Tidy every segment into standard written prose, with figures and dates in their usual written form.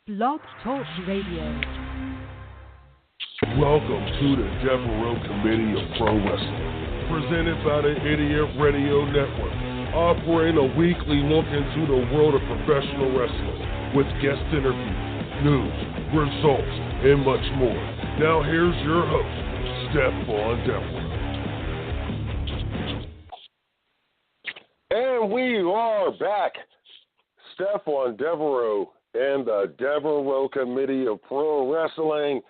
Blog Talk Radio. Welcome to the Devereux Committee of Pro Wrestling, presented by the Idiot Radio Network, offering a weekly look into the world of professional wrestling with guest interviews, news, results, and much more. Now here's your host, Stephon Devereux. And we are back. Stephon Devereux and the Devereux Committee of Pro Wrestling.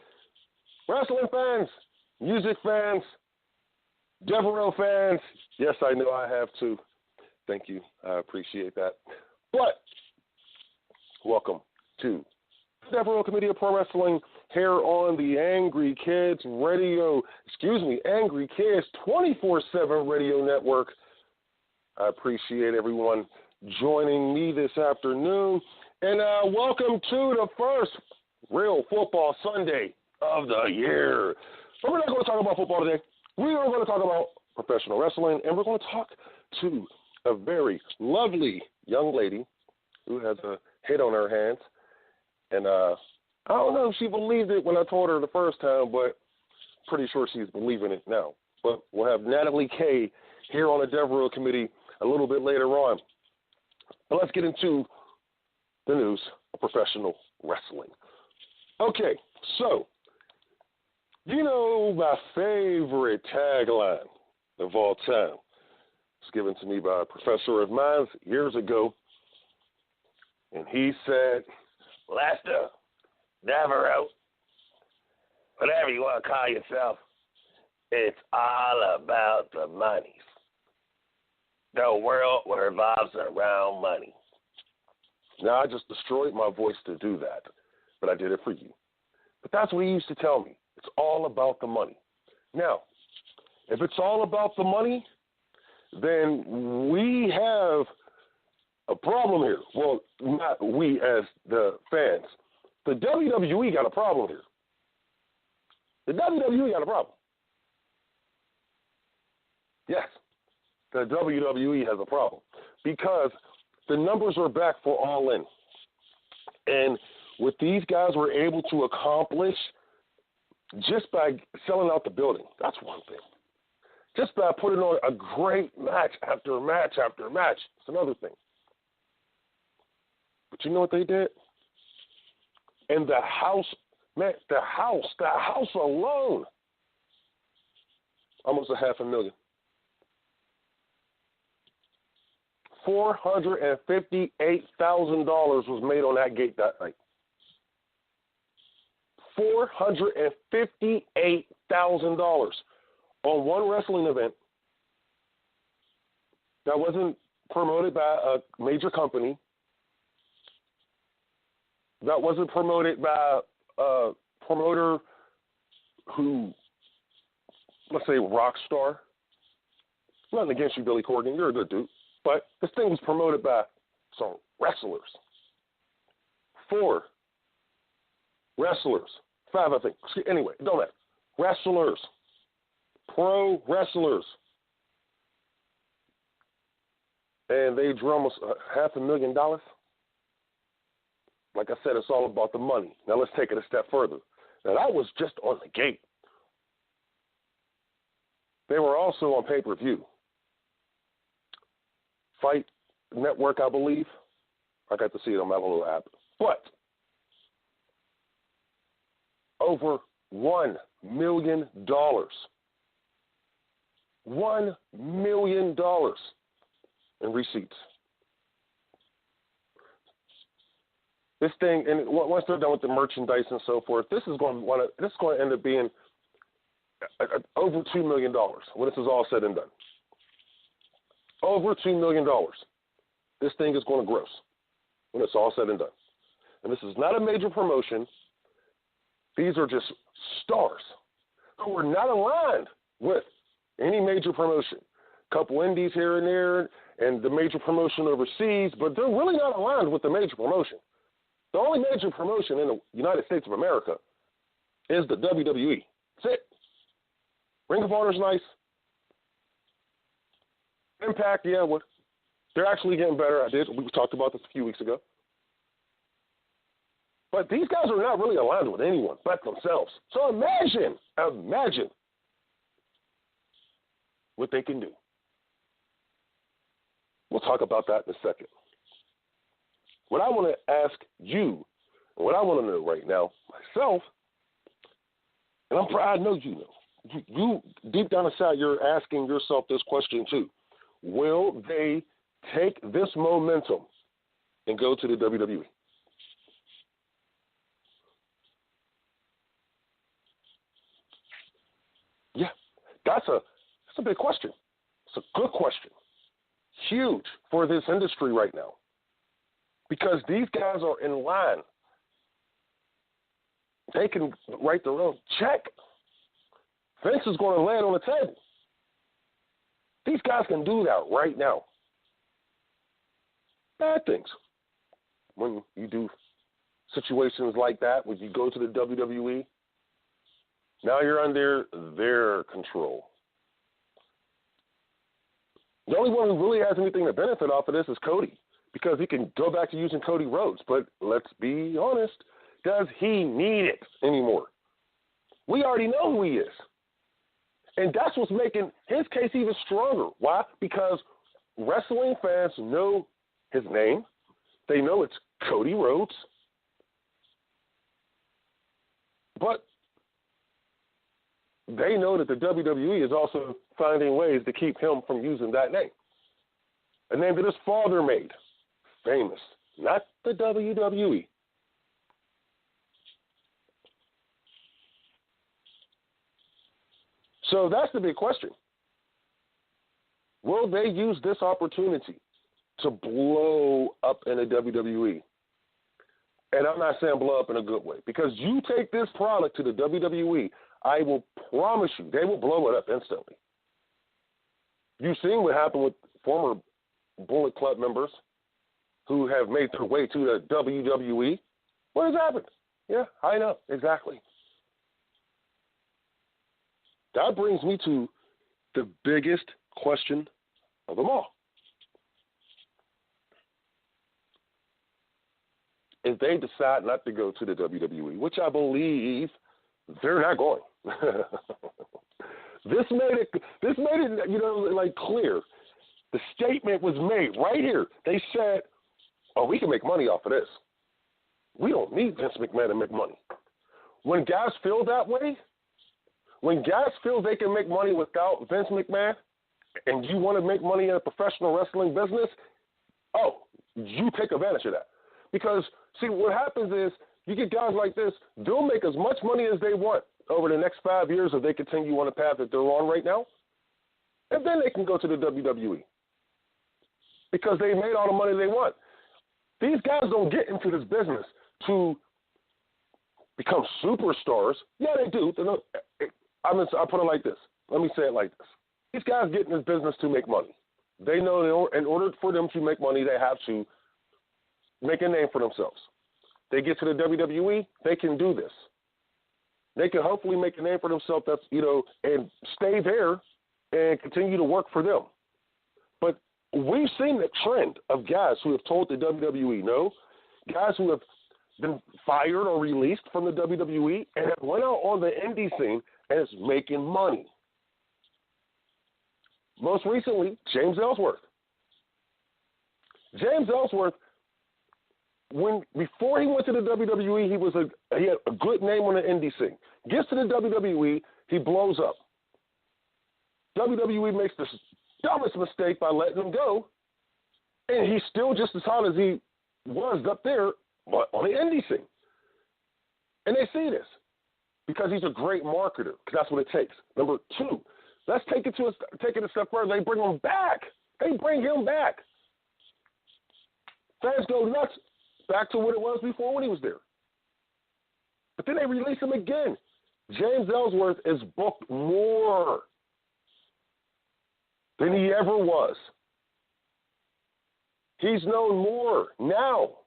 Wrestling fans, music fans, Devereux fans. Yes, I know I have to. Thank you. I appreciate that. But welcome to the Devereux Committee of Pro Wrestling here on the Angry Kids 24/7 radio network. I appreciate everyone joining me this afternoon. And welcome to the first real football Sunday of the year. But we're not going to talk about football today. We are going to talk about professional wrestling, and we're going to talk to a very lovely young lady who has a hit on her hands. And I don't know if she believed it when I told her the first time, but pretty sure she's believing it now. But we'll have Natalie K here on the Devereux Committee a little bit later on. But let's get into the news of professional wrestling. Okay, so, you know my favorite tagline of all time. It's given to me by a professor of mine years ago. And he said, Lester, Devereux, whatever you want to call yourself, it's all about the money. The world revolves around money. Now, I just destroyed my voice to do that, but I did it for you. But that's what he used to tell me. It's all about the money. Now, if it's all about the money, then we have a problem here. Well, not we as the fans. The WWE got a problem here. The WWE got a problem. Yes, the WWE has a problem because the numbers are back for All In. And what these guys were able to accomplish just by selling out the building, that's one thing. Just by putting on a great match after match after match, it's another thing. But you know what they did? And the house, man, the house alone, almost $500,000. $458,000 was made on that gate that night. $458,000 on one wrestling event that wasn't promoted by a major company, that wasn't promoted by a promoter who, let's say, rock star. Nothing against you, Billy Corgan. You're a good dude. But this thing was promoted by some wrestlers. 4 wrestlers. 5, I think. Anyway, don't matter. Wrestlers. Pro wrestlers. And they drew almost $500,000. Like I said, it's all about the money. Now let's take it a step further. Now that was just on the gate. They were also on pay-per-view. Fight Network, I believe. I got to see it on my little app. But over $1 million. $1 million in receipts. This thing, and once they're done with the merchandise and so forth, this is going to end up being over $2 million when this is all said and done. Over $2 million. This thing is going to gross when it's all said and done. And this is not a major promotion. These are just stars who are not aligned with any major promotion. A couple indies here and there and the major promotion overseas, but they're really not aligned with the major promotion. The only major promotion in the United States of America is the WWE. That's it. Ring of Honor's nice. Impact, yeah, they're actually getting better. We talked about this a few weeks ago. But these guys are not really aligned with anyone but themselves. So imagine what they can do. We'll talk about that in a second. What I want to ask you, and what I want to know right now, myself, and I know you know, you deep down inside, you're asking yourself this question too. Will they take this momentum and go to the WWE? Yeah, that's a big question. It's a good question. Huge for this industry right now. Because these guys are in line. They can write their own check. Vince is going to land on the table. These guys can do that right now. Bad things. When you do situations like that, when you go to the WWE, now you're under their control. The only one who really has anything to benefit off of this is Cody, because he can go back to using Cody Rhodes. But let's be honest, does he need it anymore? We already know who he is. And that's what's making his case even stronger. Why? Because wrestling fans know his name. They know it's Cody Rhodes. But they know that the WWE is also finding ways to keep him from using that name. A name that his father made famous, not the WWE. So that's the big question. Will they use this opportunity to blow up in the WWE? And I'm not saying blow up in a good way, because you take this product to the WWE, I will promise you, they will blow it up instantly. You've seen what happened with former Bullet Club members who have made their way to the WWE. What has happened? Yeah, I know, exactly. That brings me to the biggest question of them all. If they decide not to go to the WWE, which I believe they're not going. This made it, you know, like clear. The statement was made right here. They said, "Oh, we can make money off of this. We don't need Vince McMahon to make money." When guys feel that way, when guys feel they can make money without Vince McMahon, and you want to make money in a professional wrestling business, oh, you take advantage of that. Because, see, what happens is you get guys like this, they'll make as much money as they want over the next 5 years if they continue on the path that they're on right now. And then they can go to the WWE because they made all the money they want. These guys don't get into this business to become superstars. Yeah, they do. I'll put it like this. Let me say it like this. These guys get in this business to make money. They know in order for them to make money, they have to make a name for themselves. They get to the WWE, they can do this. They can hopefully make a name for themselves, that's, you know, and stay there and continue to work for them. But we've seen the trend of guys who have told the WWE no, guys who have been fired or released from the WWE and have went out on the indie scene and is making money. Most recently, James Ellsworth. James Ellsworth, before he went to the WWE, he had a good name on the indie scene. Gets to the WWE, he blows up. WWE makes the dumbest mistake by letting him go, and he's still just as hot as he was up there on the indie scene. And they see this because he's a great marketer, because that's what it takes. Number two, let's take it a step further. They bring him back. Fans go nuts. Back to what it was before when he was there. But then they release him again. James Ellsworth is booked more than he ever was. He's known more now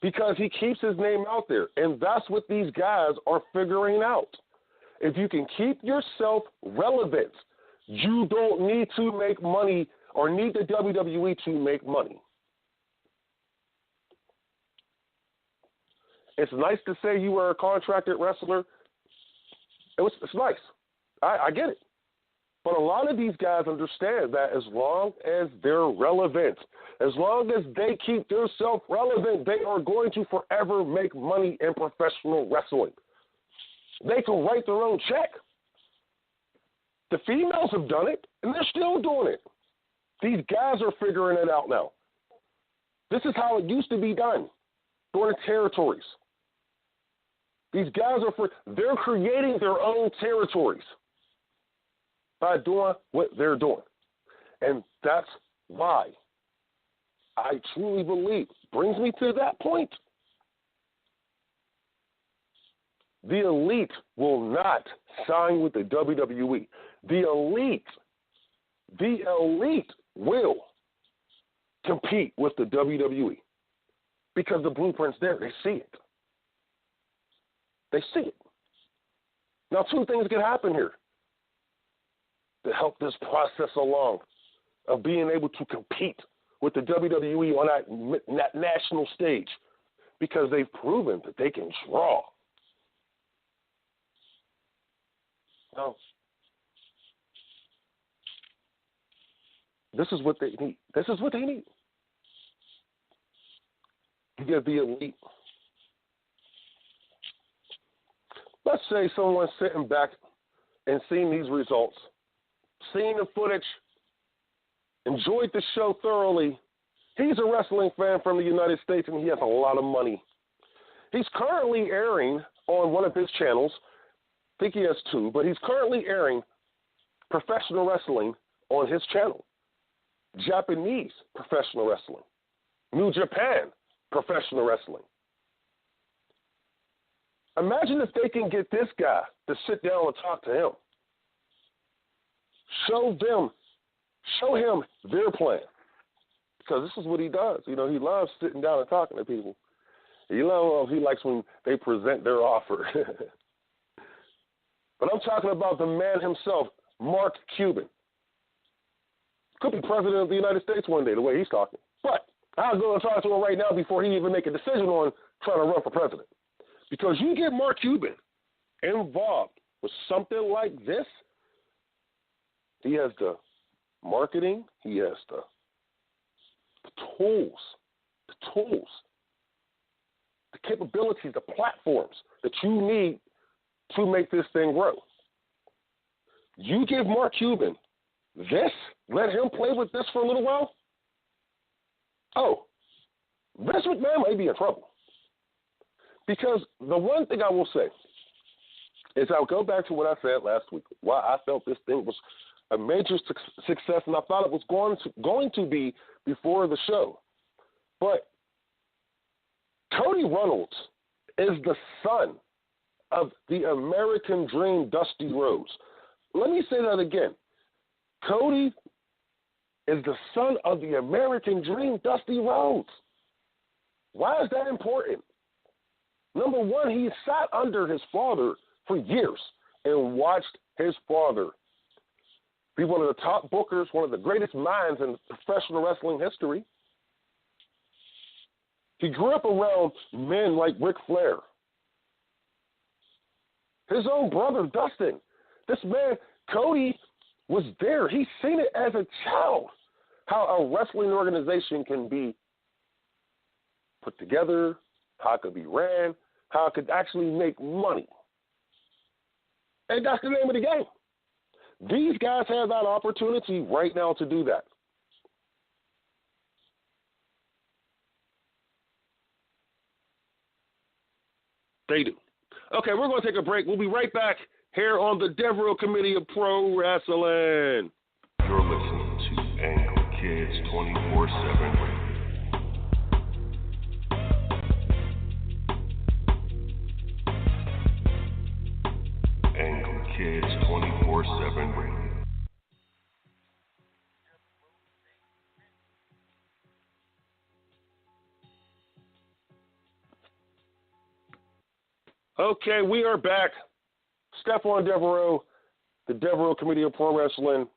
because he keeps his name out there. And that's what these guys are figuring out. If you can keep yourself relevant, you don't need to make money or need the WWE to make money. It's nice to say you were a contracted wrestler. It's nice. I get it. But a lot of these guys understand that as long as they're relevant, as long as they keep themselves relevant, they are going to forever make money in professional wrestling. They can write their own check. The females have done it, and they're still doing it. These guys are figuring it out now. This is how it used to be done during the territories. These guys they're creating their own territories by doing what they're doing. And that's why I truly believe, brings me to that point, the elite will not sign with the WWE. The elite will compete with the WWE because the blueprint's there. They see it. They see it. Now, two things can happen here to help this process along of being able to compete with the WWE on that national stage because they've proven that they can draw. Now, this is what they need. This is what they need. You get the elite. Let's say someone's sitting back and seeing these results, seeing the footage, enjoyed the show thoroughly. He's a wrestling fan from the United States, and he has a lot of money. He's currently airing on one of his channels. I think he has two, but he's currently airing professional wrestling on his channel. Japanese professional wrestling. New Japan professional wrestling. Imagine if they can get this guy to sit down and talk to him. Show him their plan. Because this is what he does. You know, he loves sitting down and talking to people. He likes when they present their offer. But I'm talking about the man himself, Mark Cuban. Could be president of the United States one day, the way he's talking. But I'll go and talk to him right now before he even make a decision on trying to run for president. Because you get Mark Cuban involved with something like this, he has the marketing, he has the tools, the capabilities, the platforms that you need to make this thing grow. You give Mark Cuban this, let him play with this for a little while, Vince McMahon may be in trouble. Because the one thing I will say is I'll go back to what I said last week, why I felt this thing was a major success, and I thought it was going to be before the show. But Cody Runnels is the son of the American Dream, Dusty Rhodes. Let me say that again. Cody is the son of the American Dream, Dusty Rhodes. Why is that important? Number one, he sat under his father for years and watched his father be one of the top bookers, one of the greatest minds in professional wrestling history. He grew up around men like Ric Flair. His own brother, Dustin. This man, Cody, was there. He's seen it as a child, how a wrestling organization can be put together, how it could be ran, how it could actually make money. And that's the name of the game. These guys have that opportunity right now to do that. They do. Okay, we're going to take a break. We'll be right back here on the Devereux Committee of Pro Wrestling. You're listening to Angle Kids 24/7. Angle Kids 24/7 Radio. Okay, we are back. Stephon Devereux, the Devereux Committee of Pro Wrestling,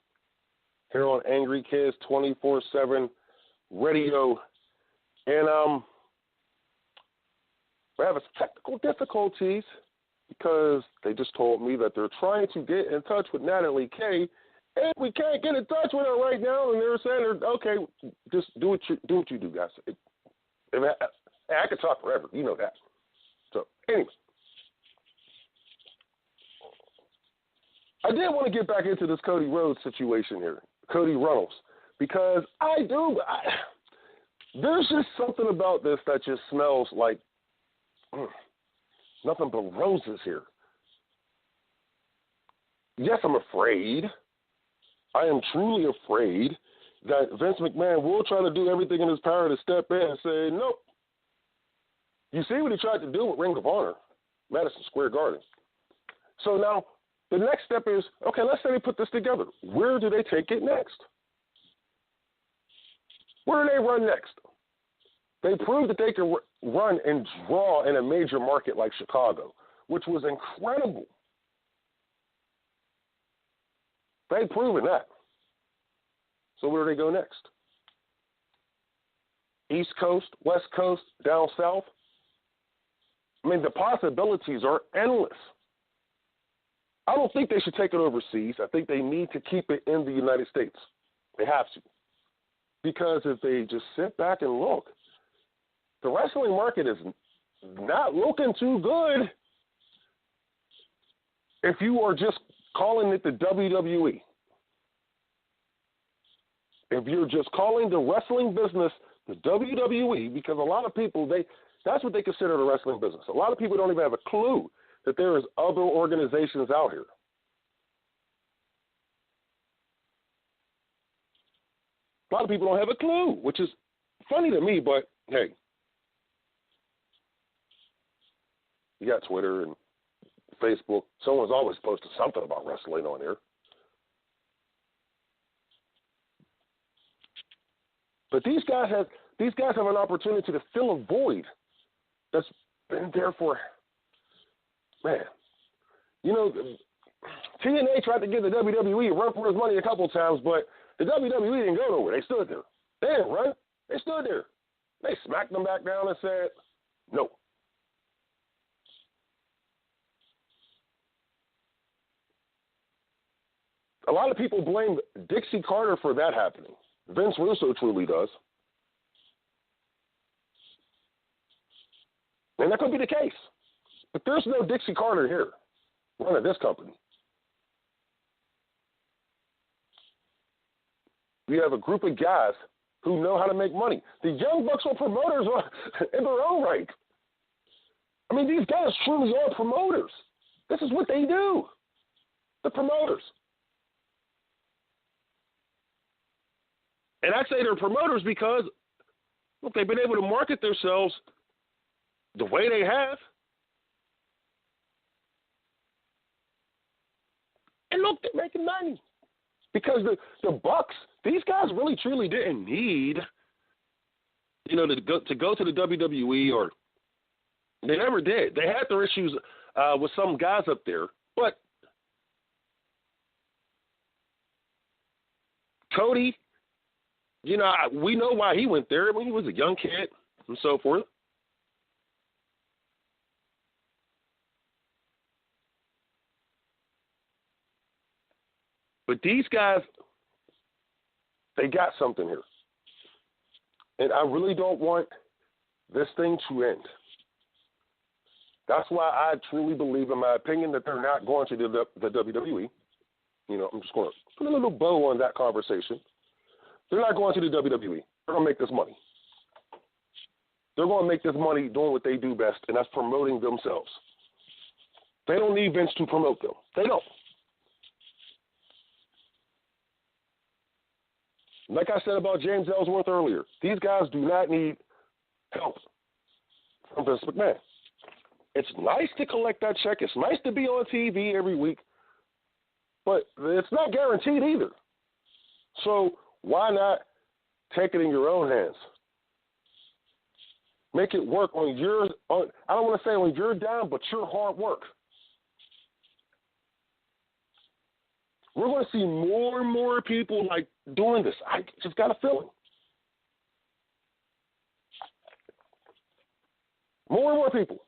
here on Angry Kids 24/7 Radio. And We're having some technical difficulties because they just told me that they're trying to get in touch with Natalie K, and we can't get in touch with her right now. And they're saying, okay, just do what you do, guys. I could talk forever. You know that. So, anyway. I did want to get back into this Cody Rhodes situation here, Cody Runnels, because there's just something about this that just smells like nothing but roses here. Yes, I'm afraid. I am truly afraid that Vince McMahon will try to do everything in his power to step in and say, nope. You see what he tried to do with Ring of Honor, Madison Square Garden. So now the next step is, okay, let's say they put this together. Where do they take it next? Where do they run next? They proved that they could run and draw in a major market like Chicago, which was incredible. They've proven that. So where do they go next? East Coast, West Coast, down south? I mean, the possibilities are endless. I don't think they should take it overseas. I think they need to keep it in the United States. They have to. Because if they just sit back and look, the wrestling market is not looking too good if you are just calling it the WWE. If you're just calling the wrestling business the WWE, because a lot of people, that's what they consider the wrestling business. A lot of people don't even have a clue that there is other organizations out here. A lot of people don't have a clue, which is funny to me, but hey, you got Twitter and Facebook. Someone's always posted something about wrestling on there. But these guys have an opportunity to fill a void that's been there for, man. You know, TNA tried to give the WWE a run for his money a couple times, but the WWE didn't go nowhere. They stood there. They didn't run. They stood there. They smacked them back down and said, no. A lot of people blame Dixie Carter for that happening. Vince Russo truly does. And that could be the case. But there's no Dixie Carter here running this company. We have a group of guys who know how to make money. The Young Bucks are promoters in their own right. I mean, these guys truly are promoters. This is what they do. The promoters. And I say they're promoters because, look, they've been able to market themselves the way they have. And look, they're making money. Because the Bucks, these guys really truly didn't need, you know, to go to the WWE, or they never did. They had their issues with some guys up there. But Cody, you know, we know why he went there when he was a young kid and so forth. But these guys, they got something here. And I really don't want this thing to end. That's why I truly believe, in my opinion, that they're not going to the WWE. You know, I'm just going to put a little bow on that conversation. They're not going to the WWE. They're going to make this money. They're going to make this money doing what they do best, and that's promoting themselves. They don't need Vince to promote them. They don't. Like I said about James Ellsworth earlier, these guys do not need help from Vince McMahon. It's nice to collect that check. It's nice to be on TV every week, but it's not guaranteed either. So why not take it in your own hands? Make it work on your, I don't want to say on your dime, but your hard work. We're going to see more and more people like doing this. I just got a feeling. More and more people.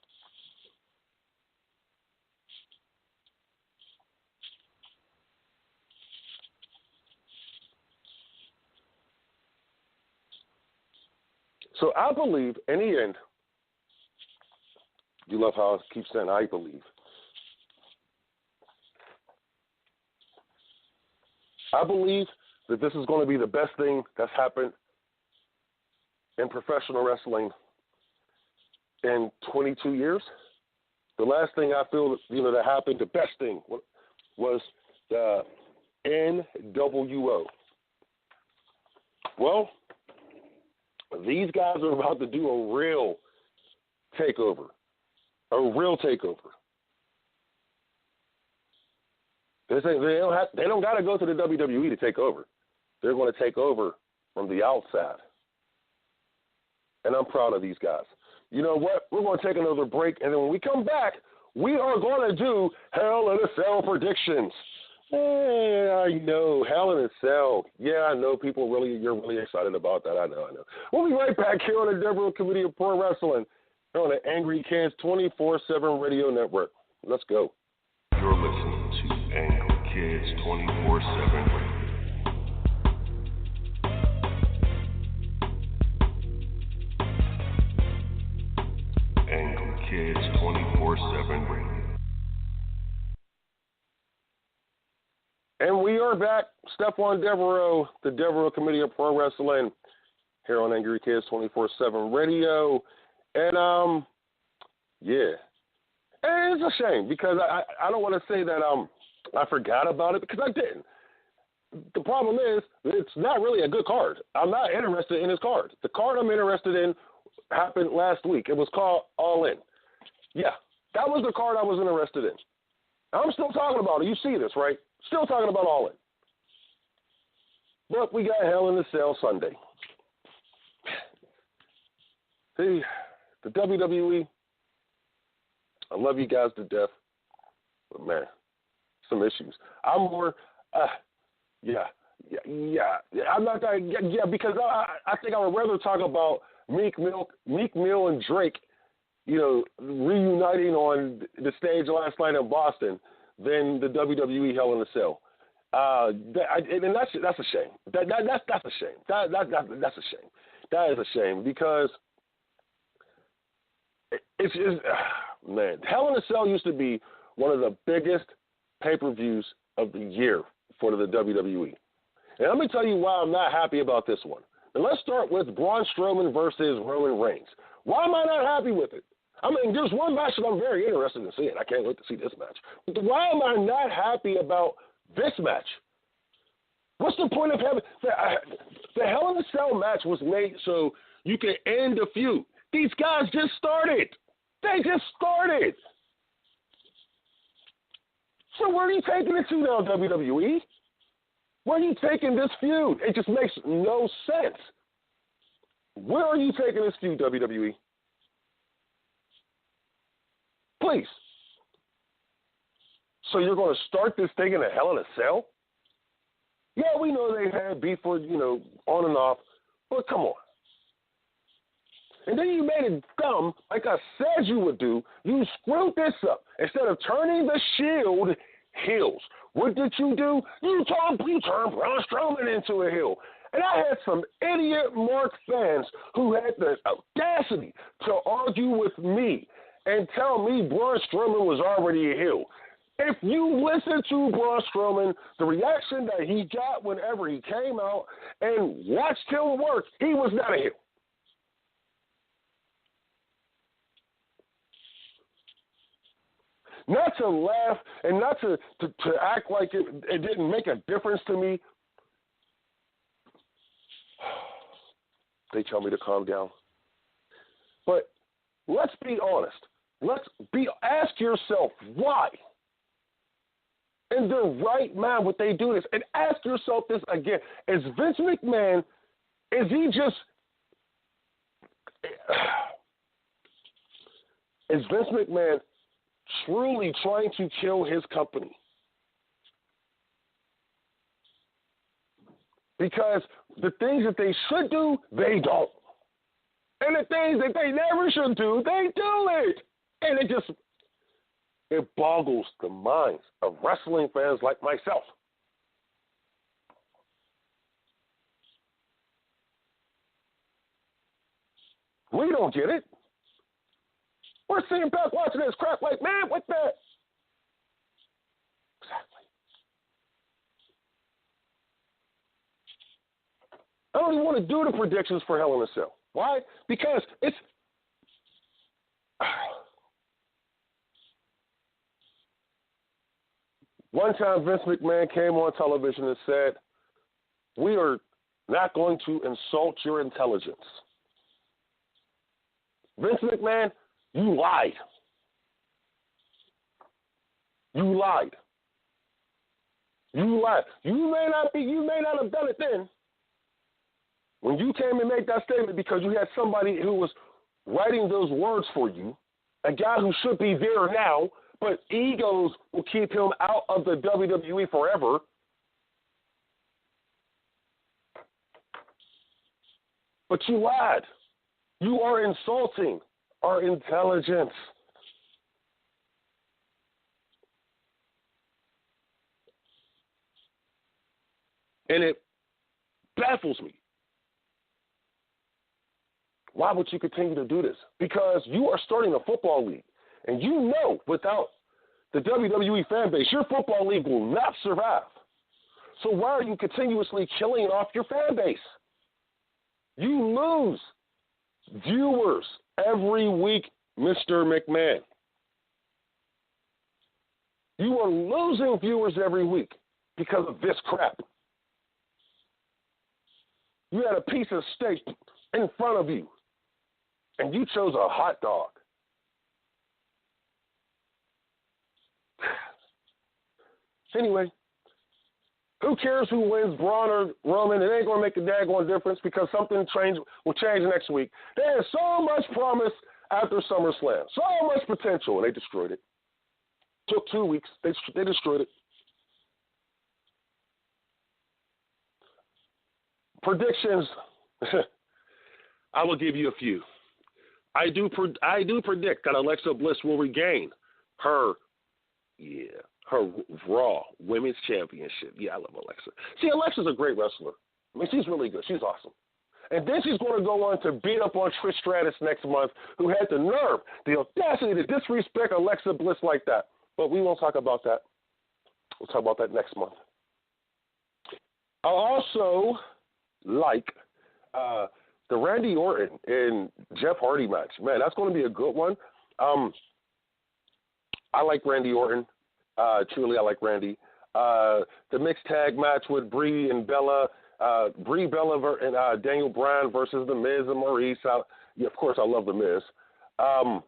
So I believe, in the end, you love how I keep saying I believe. I believe that this is going to be the best thing that's happened in professional wrestling in 22 years. The last thing I feel, that happened, the best thing was the NWO. Well, these guys are about to do a real takeover. A real takeover. They don't got to go to the WWE to take over. They're going to take over from the outside. And I'm proud of these guys. You know what? We're going to take another break, and then when we come back, we are going to do Hell in a Cell predictions. Yeah, I know. Hell in a Cell. Yeah, I know you're really excited about that. I know. We'll be right back here on the Devereux Committee of Pro Wrestling here on the Angry Kids 24/7 Radio Network. Let's go. You're listening to Angry Kids 24/7 Radio. Angry Kids 24/7 Radio. And we are back. Stephon Devereux, the Devereux Committee of Pro Wrestling, here on Angry Kids 24/7 Radio. And, yeah. And it's a shame because I don't want to say that I forgot about it because I didn't. The problem is it's not really a good card. I'm not interested in his card. The card I'm interested in happened last week. It was called All In. Yeah, that was the card I was interested in. I'm still talking about it. You see this, right? Still talking about All In. But we got Hell in a Cell Sunday. See, the WWE, I love you guys to death, but man, some issues. I'm more, yeah. I'm not going to, because I think I would rather talk about Meek Mill and Drake, reuniting on the stage last night in Boston than the WWE Hell in a Cell. And that's a shame. That's a shame. That's a shame. That is a shame because it's just, man, Hell in a Cell used to be one of the biggest pay-per-views of the year for the WWE. And let me tell you why I'm not happy about this one. And let's start with Braun Strowman versus Roman Reigns. Why am I not happy with it? I mean, there's one match that I'm very interested in seeing. I can't wait to see this match. But why am I not happy about this match? What's the point of having the Hell in a Cell match was made so you can end the feud. These guys just started. They just started. So where are you taking it to now, WWE? Where are you taking this feud? It just makes no sense. Where are you taking this feud, WWE? Please. So you're going to start this thing in a Hell in a Cell? Yeah, we know they've had beef for, on and off, but come on. And then you made it dumb, like I said you would do. You screwed this up. Instead of turning the Shield heels, what did you do? You turned Braun Strowman into a heel. And I had some idiot Mark fans who had the audacity to argue with me and tell me Braun Strowman was already a heel. If you listen to Braun Strowman, the reaction that he got whenever he came out and watched him work, he was not a heel. Not to laugh and not to act like it didn't make a difference to me. They tell me to calm down. But let's be honest. Ask yourself why. In their right mind would they do this? And ask yourself this again. Is Vince McMahon, is Vince McMahon truly trying to kill his company? Because the things that they should do, they don't. And the things that they never should do, they do it. And it boggles the minds of wrestling fans like myself. We don't get it. We're sitting back watching this crap like, man, what the? Exactly. I don't even want to do the predictions for Hell in a Cell. Why? Because it's one time Vince McMahon came on television and said, we are not going to insult your intelligence. Vince McMahon, you lied. You lied. You lied. You may not have done it then. When you came and made that statement because you had somebody who was writing those words for you, a guy who should be there now, but egos will keep him out of the WWE forever. But you lied. You are insulting our intelligence. And it baffles me. Why would you continue to do this? Because you are starting a football league. And you know without the WWE fan base, your football league will not survive. So why are you continuously killing off your fan base? You lose viewers every week, Mr. McMahon. You are losing viewers every week because of this crap. You had a piece of steak in front of you, and you chose a hot dog. Anyway, who cares who wins, Braun or Roman? It ain't going to make a daggone difference because something will change next week. There is so much promise after SummerSlam, so much potential, and they destroyed it. Took 2 weeks. They destroyed it. Predictions. I will give you a few. I do predict that Alexa Bliss will regain her Raw Women's Championship. Yeah, I love Alexa. See, Alexa's a great wrestler. I mean, she's really good. She's awesome. And then she's going to go on to beat up on Trish Stratus next month, who had the nerve, the audacity to disrespect Alexa Bliss like that. But we won't talk about that. We'll talk about that next month. I also like the Randy Orton and Jeff Hardy match. Man, that's going to be a good one. I like Randy Orton. Truly, I like Randy. The mixed tag match with Brie and Bella, and Daniel Bryan versus The Miz and Maurice. Of course, I love The Miz. I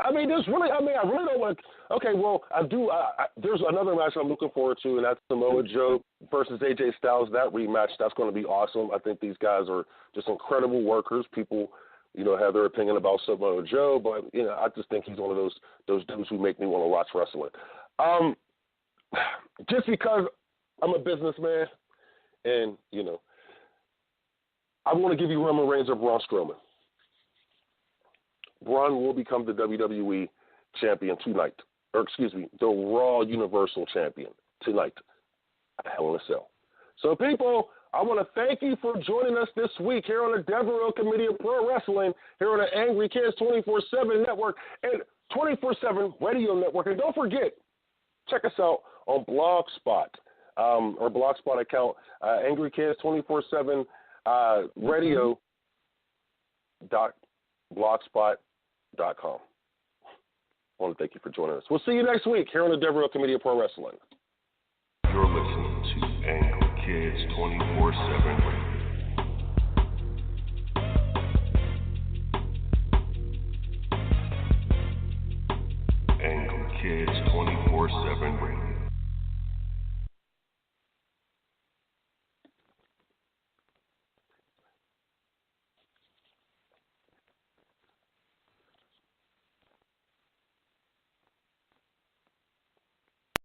really don't want to. Okay, well, I do. There's another match I'm looking forward to, and that's Samoa Joe versus AJ Styles. That rematch, that's going to be awesome. I think these guys are just incredible workers. People, have their opinion about Samoa Joe, but I just think he's one of those dudes who make me want to watch wrestling. Just because I'm a businessman, and I want to give you Roman Reigns or Braun Strowman. Braun will become the WWE champion tonight, the Raw Universal Champion tonight at Hell in a Cell. So, people, I want to thank you for joining us this week here on the Devereux Committee of Pro Wrestling, here on the Angry Kids 24/7 Network and 24/7 Radio Network. And don't forget, check us out on Blogspot, or Blogspot account, Angry Kids 24/7 Radio.blogspot.com. I want to thank you for joining us. We'll see you next week here on the Devereux Committee of Pro Wrestling. You're listening to Angry Kids 24/7